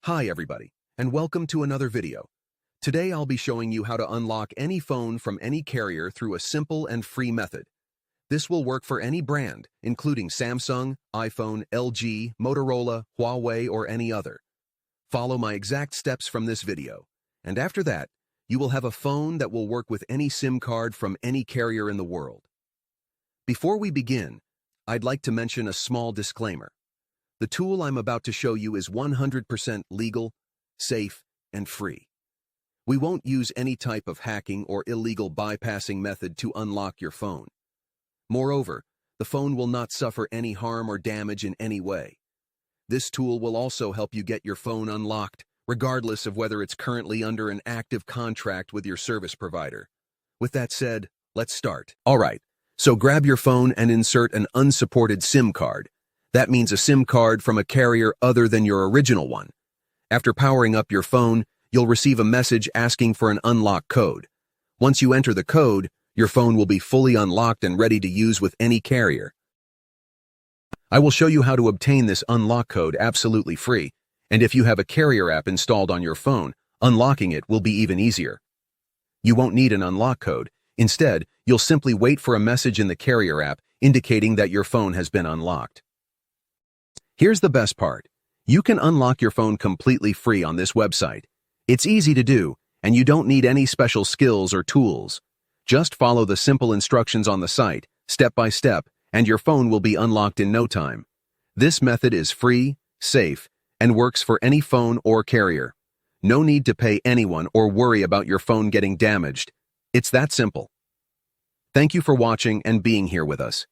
Hi everybody, and welcome to another video. Today I'll be showing you how to unlock any phone from any carrier through a simple and free method. This will work for any brand, including Samsung, iPhone, LG, Motorola, Huawei, or any other. Follow my exact steps from this video, and after that, you will have a phone that will work with any SIM card from any carrier in the world. Before we begin, I'd like to mention a small disclaimer. The tool I'm about to show you is 100% legal, safe, and free. We won't use any type of hacking or illegal bypassing method to unlock your phone. Moreover, the phone will not suffer any harm or damage in any way. This tool will also help you get your phone unlocked, regardless of whether it's currently under an active contract with your service provider. With that said, let's start. Alright, so grab your phone and insert an unsupported SIM card. That means a SIM card from a carrier other than your original one. After powering up your phone, you'll receive a message asking for an unlock code. Once you enter the code, your phone will be fully unlocked and ready to use with any carrier. I will show you how to obtain this unlock code absolutely free, and if you have a carrier app installed on your phone, unlocking it will be even easier. You won't need an unlock code. Instead, you'll simply wait for a message in the carrier app indicating that your phone has been unlocked. Here's the best part. You can unlock your phone completely free on this website. It's easy to do, and you don't need any special skills or tools. Just follow the simple instructions on the site, step by step, and your phone will be unlocked in no time. This method is free, safe, and works for any phone or carrier. No need to pay anyone or worry about your phone getting damaged. It's that simple. Thank you for watching and being here with us.